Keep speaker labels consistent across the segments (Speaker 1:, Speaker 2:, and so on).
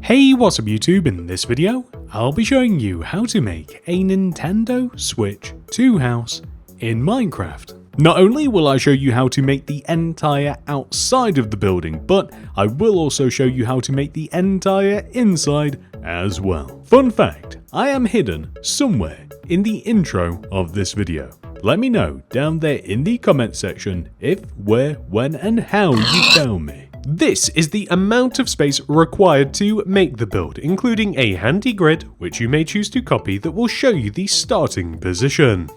Speaker 1: Hey, what's up YouTube? In this video, I'll be showing you how to make a Nintendo Switch 2 house in Minecraft. Not only will I show you how to make the entire outside of the building, but I will also show you how to make the entire inside as well. Fun fact, I am hidden somewhere in the intro of this video. Let me know down there in the comment section if, where, when and how you found me. This is the amount of space required to make the build, including a handy grid, which you may choose to copy, that will show you the starting position.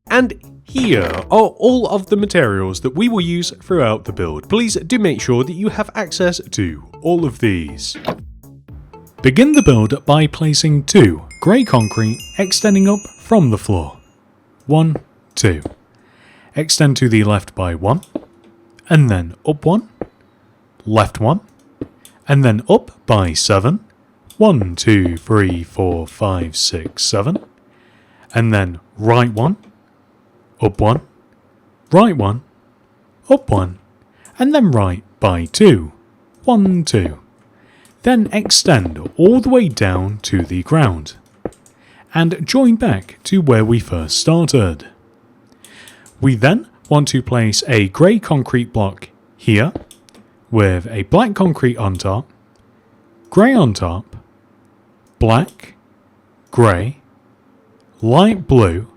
Speaker 1: And here are all of the materials that we will use throughout the build. Please do make sure that you have access to all of these. Begin the build by placing 2 grey concrete extending up from the floor. 1, 2. Extend to the left by 1, and then up 1. Left 1, and then up by 7, 1, 2, 3, 4, 5, 6, 7, and then right 1, up 1, right 1, up 1, and then right by 2, 1, 2. Then extend all the way down to the ground, and join back to where we first started. We then want to place a grey concrete block here, with a black concrete on top, grey on top, black, grey, light blue,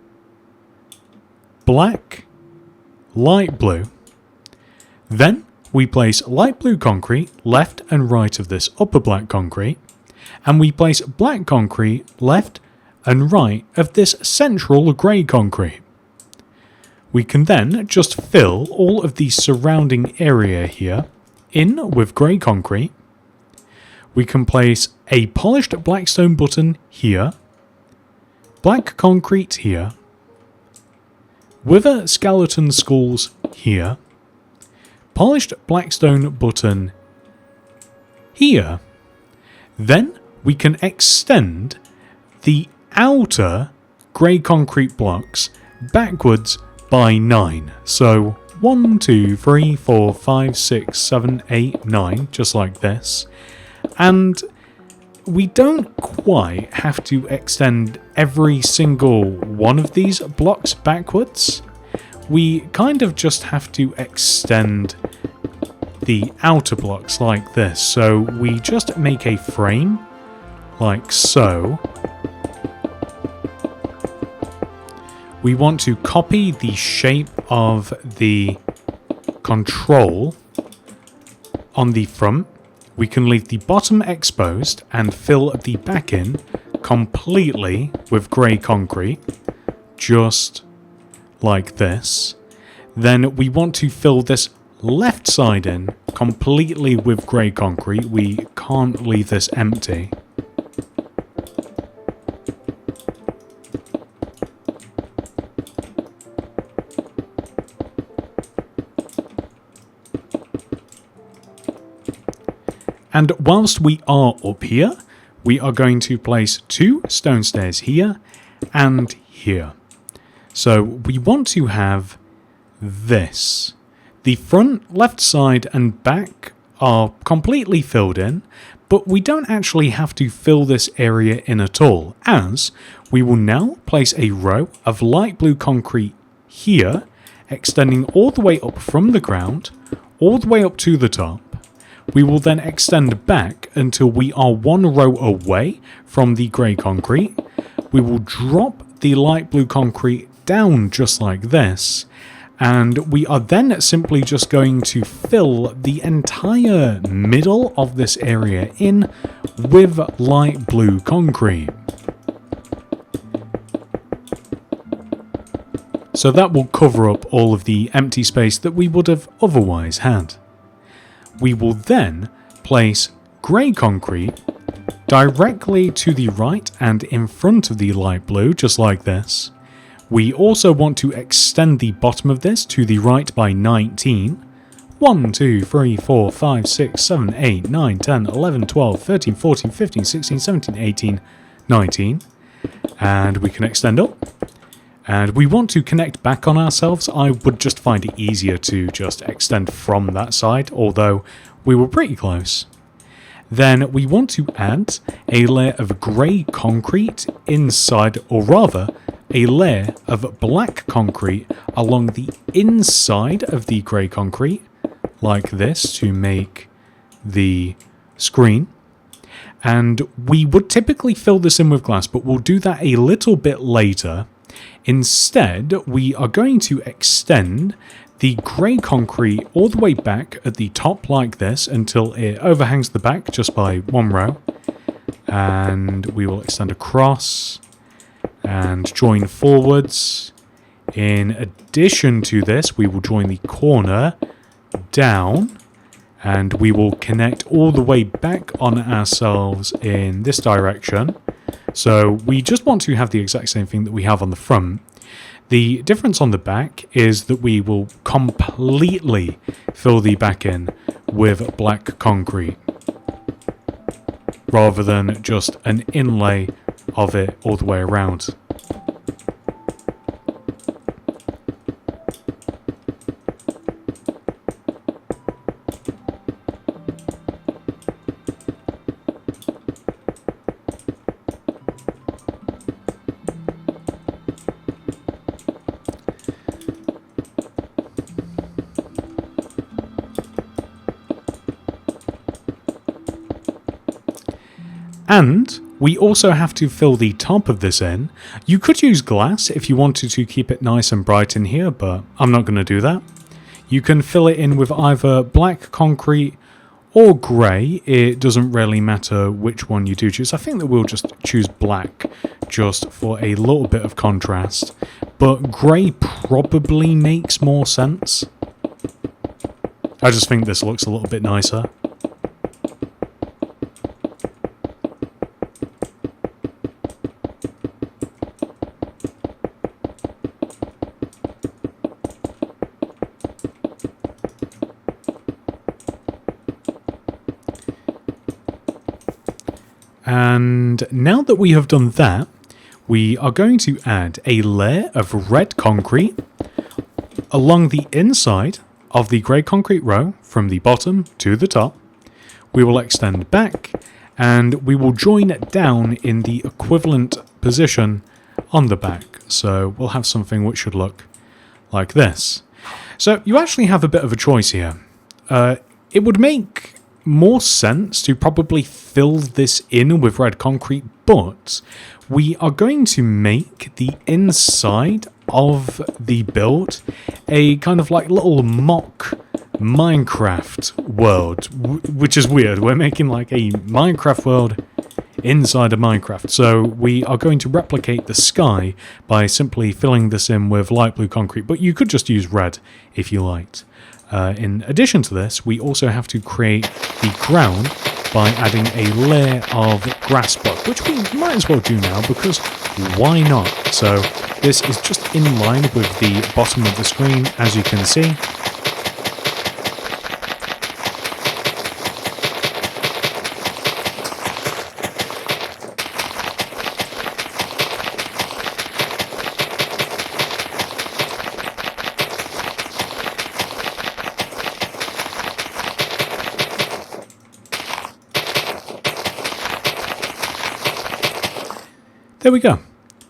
Speaker 1: black, light blue. Then we place light blue concrete left and right of this upper black concrete, and we place black concrete left and right of this central grey concrete. We can then just fill all of the surrounding area here in with grey concrete. We can place a polished black stone button here, black concrete here, wither skeleton skulls here, polished black stone button here. Then we can extend the outer grey concrete blocks backwards by 9. So 1, 2, 3, 4, 5, 6, 7, 8, 9, just like this. And we don't quite have to extend every single one of these blocks backwards. We kind of just have to extend the outer blocks like this. So we just make a frame like so. We want to copy the shape of the control on the front. We can leave the bottom exposed and fill the back in completely with grey concrete, just like this. Then we want to fill this left side in completely with grey concrete. We can't leave this empty. And whilst we are up here, we are going to place 2 stone stairs here and here. So we want to have this. The front, left side and back are completely filled in, but we don't actually have to fill this area in at all, as we will now place a row of light blue concrete here, extending all the way up from the ground, all the way up to the top. We will then extend back until we are 1 row away from the grey concrete. We will drop the light blue concrete down just like this, and we are then simply just going to fill the entire middle of this area in with light blue concrete. So that will cover up all of the empty space that we would have otherwise had. We will then place grey concrete directly to the right and in front of the light blue, just like this. We also want to extend the bottom of this to the right by 19. 1, 2, 3, 4, 5, 6, 7, 8, 9, 10, 11, 12, 13, 14, 15, 16, 17, 18, 19. And we can extend up. And we want to connect back on ourselves. I would just find it easier to just extend from that side, although we were pretty close. then we want to add a layer of grey concrete inside, or rather, a layer of black concrete along the inside of the grey concrete, like this, to make the screen. And we would typically fill this in with glass, but we'll do that a little bit later. Instead, we are going to extend the grey concrete all the way back at the top like this until it overhangs the back just by one row. And we will extend across and join forwards. In addition to this, we will join the corner down, and we will connect all the way back on ourselves in this direction. So we just want to have the exact same thing that we have on the front. The difference on the back is that we will completely fill the back in with black concrete, rather than just an inlay of it all the way around. And we also have to fill the top of this in. You could use glass if you wanted to keep it nice and bright in here, but I'm not going to do that. You can fill it in with either black concrete or grey. It doesn't really matter which one you do choose. I think that we'll just choose black just for a little bit of contrast. But grey probably makes more sense. I just think this looks a little bit nicer. And now that we have done that, we are going to add a layer of red concrete along the inside of the grey concrete row from the bottom to the top. We will extend back and we will join it down in the equivalent position on the back. So we'll have something which should look like this. So you actually have a bit of a choice here. It would make more sense to probably fill this in with red concrete, but we are going to make the inside of the build a kind of like little mock Minecraft world, which is weird. We're making like a Minecraft world inside of Minecraft. So we are going to replicate the sky by simply filling this in with light blue concrete, but you could just use red if you liked. In addition to this, we also have to create the ground by adding a layer of grass block, which we might as well do now because why not? So this is just in line with the bottom of the screen, as you can see. There we go.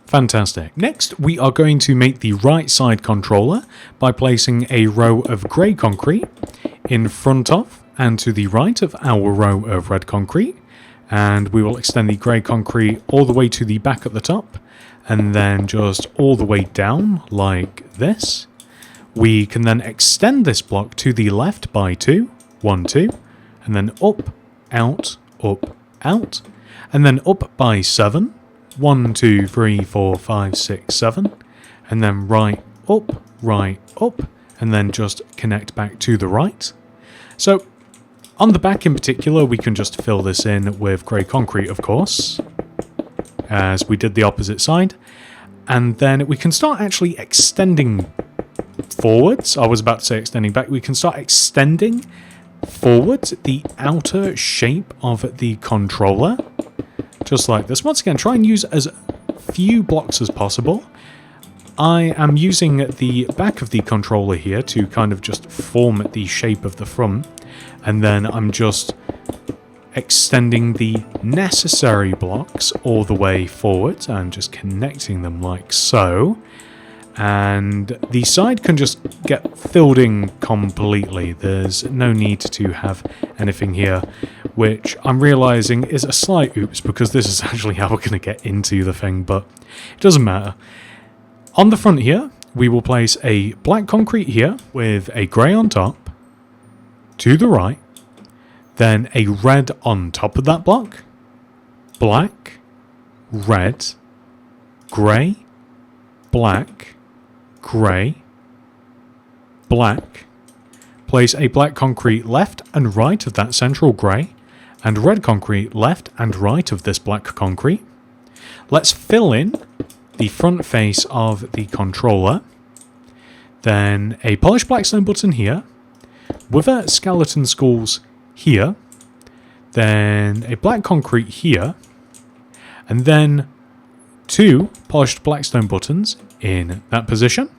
Speaker 1: Fantastic. Next, we are going to make the right side controller by placing a row of grey concrete in front of and to the right of our row of red concrete. And we will extend the grey concrete all the way to the back at the top and then just all the way down like this. We can then extend this block to the left by 2, 1, 2, and then up, out, and then up by 7. 1, 2, 3, 4, 5, 6, 7, and then right, up, and then just connect back to the right. So on the back in particular, we can just fill this in with grey concrete, of course, as we did the opposite side, and then we can start actually extending forwards. I was about to say extending back. We can start extending forwards the outer shape of the controller. Just like this. Once again, try and use as few blocks as possible. I am using the back of the controller here to kind of just form the shape of the front. And then I'm just extending the necessary blocks all the way forward and just connecting them like so. And the side can just get filled in completely. There's no need to have anything here, which I'm realizing is a slight oops because this is actually how we're going to get into the thing, but it doesn't matter. On the front here, we will place a black concrete here with a grey on top, to the right, then a red on top of that block, black, red, grey, black, grey, black. Place a black concrete left and right of that central grey, and red concrete left and right of this black concrete. Let's fill in the front face of the controller. Then a polished blackstone button here, wither skeleton skulls here, then a black concrete here, and then 2 polished blackstone buttons in that position.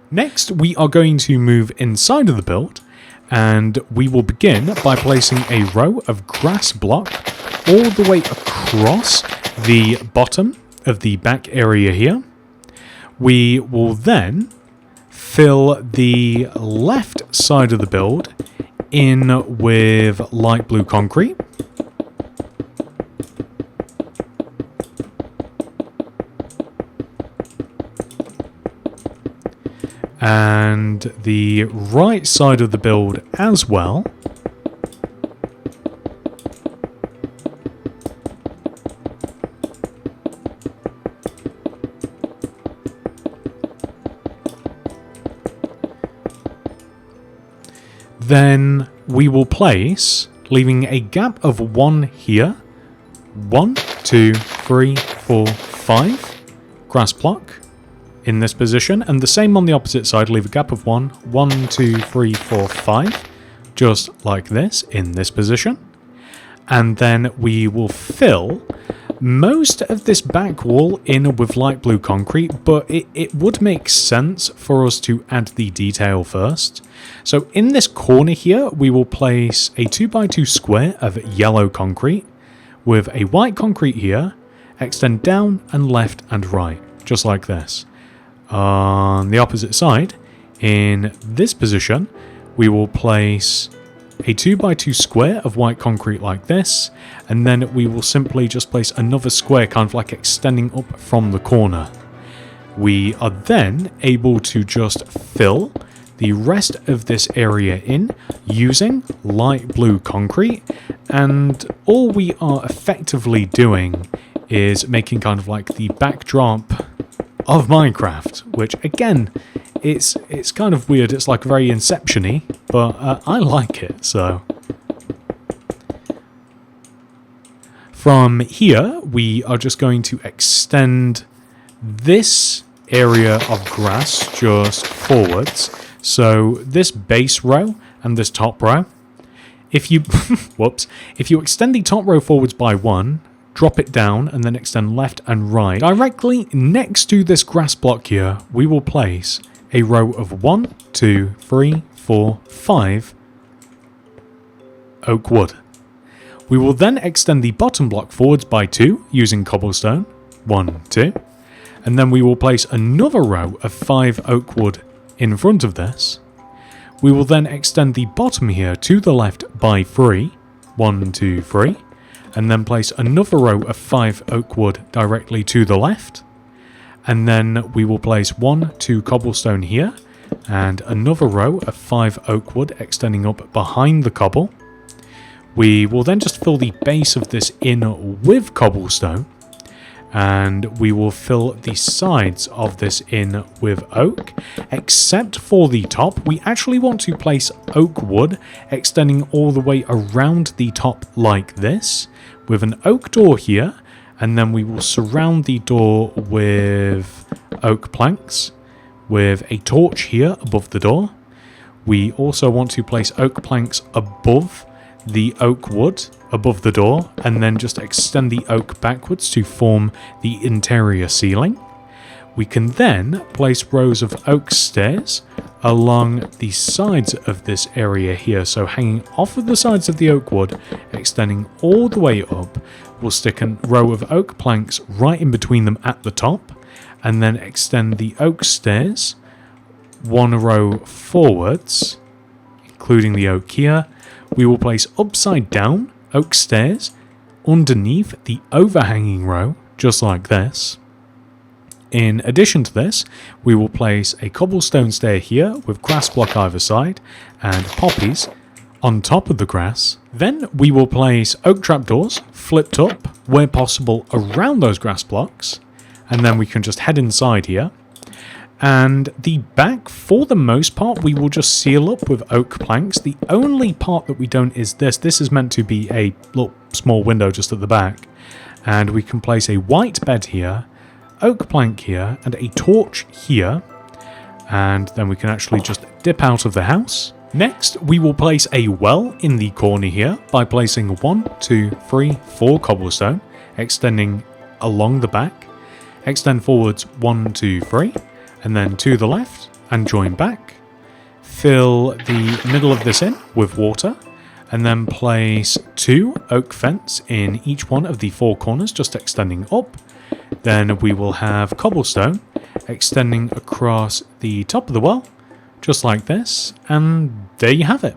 Speaker 1: Next, we are going to move inside of the build, and we will begin by placing a row of grass block all the way across the bottom of the back area here. We will then fill the left side of the build in with light blue concrete. And the right side of the build as well. Then we will place, leaving a gap of 1 here, 1, 2, 3, 4, 5 grass block in this position, and the same on the opposite side. Leave a gap of 1, 1, 2, 3, 4, 5, just like this in this position. And then we will fill most of this back wall in with light blue concrete, but it would make sense for us to add the detail first. So in this corner here, we will place a 2x2 square of yellow concrete with a white concrete here, extend down and left and right, just like this. On the opposite side, in this position, we will place a 2x2 square of white concrete like this, and then we will simply just place another square kind of like extending up from the corner. We are then able to just fill the rest of this area in using light blue concrete, and all we are effectively doing is making kind of like the backdrop of Minecraft, which again, it's kind of weird. It's like very Inception-y, but I like it. So from here, we are just going to extend this area of grass just forwards. So this base row and this top row, if you whoops, if you extend the top row forwards by 1, drop it down and then extend left and right. Directly next to this grass block here, we will place a row of 1, 2, 3, 4, 5 oak wood. We will then extend the bottom block forwards by 2 using cobblestone. 1, 2. And then we will place another row of 5 oak wood in front of this. We will then extend the bottom here to the left by 3. 1, 2, 3. And then place another row of 5 oak wood directly to the left. And then we will place 1, 2 cobblestone here, and another row of 5 oak wood extending up behind the cobble. We will then just fill the base of this in with cobblestone, and we will fill the sides of this in with oak, except for the top. We actually want to place oak wood extending all the way around the top like this, with an oak door here, and then we will surround the door with oak planks, with a torch here above the door. We also want to place oak planks above the oak wood above the door, and then just extend the oak backwards to form the interior ceiling. We can then place rows of oak stairs along the sides of this area here. So hanging off of the sides of the oak wood, extending all the way up, we'll stick a row of oak planks right in between them at the top, and then extend the oak stairs one row forwards, including the oak here. We will place upside down oak stairs underneath the overhanging row, just like this. In addition to this, we will place a cobblestone stair here with grass block either side and poppies on top of the grass. Then we will place oak trapdoors flipped up where possible around those grass blocks, and then we can just head inside here. And the back, for the most part, we will just seal up with oak planks. The only part that we don't is this. This is meant to be a little small window just at the back. And we can place a white bed here, oak plank here, and a torch here. And then we can actually just dip out of the house. Next, we will place a well in the corner here by placing 1, 2, 3, 4 cobblestone, extending along the back. Extend forwards 1, 2, 3. And then to the left and join back. Fill the middle of this in with water, and then place 2 oak fence in each one of the 4 corners, just extending up. Then we will have cobblestone extending across the top of the well, just like this, and there you have it.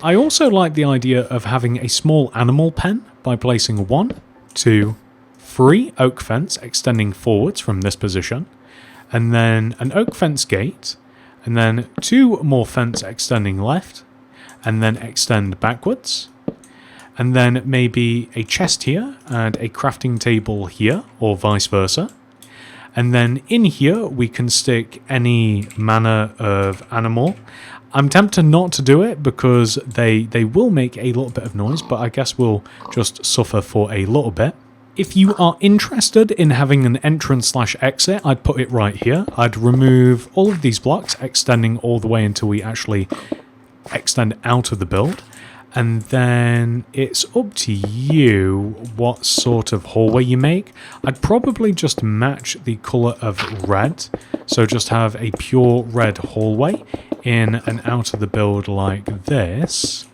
Speaker 1: I also like the idea of having a small animal pen by placing 1, 2, 3 oak fence extending forwards from this position, and then an oak fence gate, and then 2 more fence extending left, and then extend backwards, and then maybe a chest here and a crafting table here, or vice versa. And then in here we can stick any manner of animal. I'm tempted not to do it because they will make a little bit of noise, but I guess we'll just suffer for a little bit. If you are interested in having an entrance/exit, I'd put it right here. I'd remove all of these blocks, extending all the way until we actually extend out of the build. And then it's up to you what sort of hallway you make. I'd probably just match the colour of red. So just have a pure red hallway in and out of the build like this.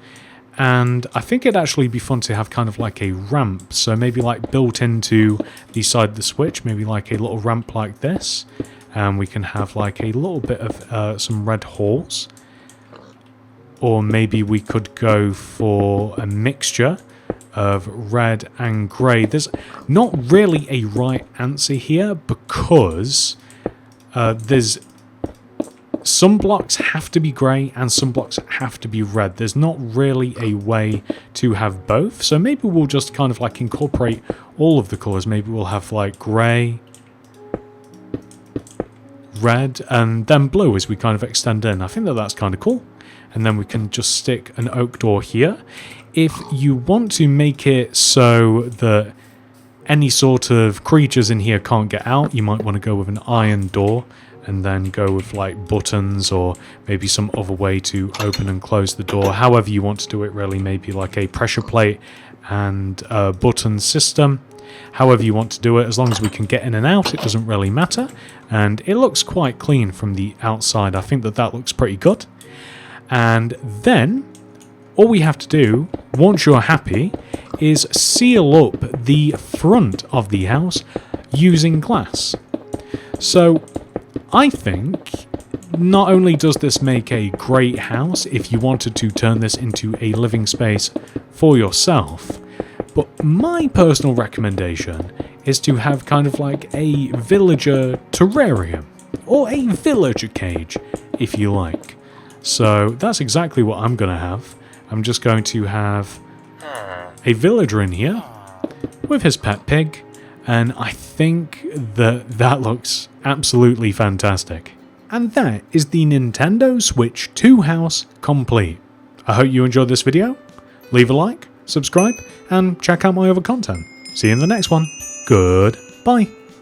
Speaker 1: And I think it'd actually be fun to have kind of like a ramp. So maybe like built into the side of the switch, maybe like a little ramp like this. And we can have like a little bit of some red halls. Or maybe we could go for a mixture of red and grey. There's not really a right answer here because there's some blocks have to be grey and some blocks have to be red. There's not really a way to have both. So maybe we'll just kind of like incorporate all of the colours. Maybe we'll have like grey, red, and then blue as we kind of extend in. I think that that's kind of cool. And then we can just stick an oak door here. If you want to make it so that any sort of creatures in here can't get out, you might want to go with an iron door and then go with like buttons or maybe some other way to open and close the door. However you want to do it really, maybe like a pressure plate and a button system. However you want to do it, as long as we can get in and out, it doesn't really matter. And it looks quite clean from the outside. I think that that looks pretty good. And then all we have to do, once you're happy, is seal up the front of the house using glass. So I think not only does this make a great house if you wanted to turn this into a living space for yourself, but my personal recommendation is to have kind of like a villager terrarium or a villager cage, if you like. So that's exactly what I'm going to have. I'm just going to have a villager in here with his pet pig, and I think that that looks absolutely fantastic. And that is the Nintendo Switch 2 house complete. I hope you enjoyed this video. Leave a like, subscribe, and check out my other content. See you in the next one. Goodbye.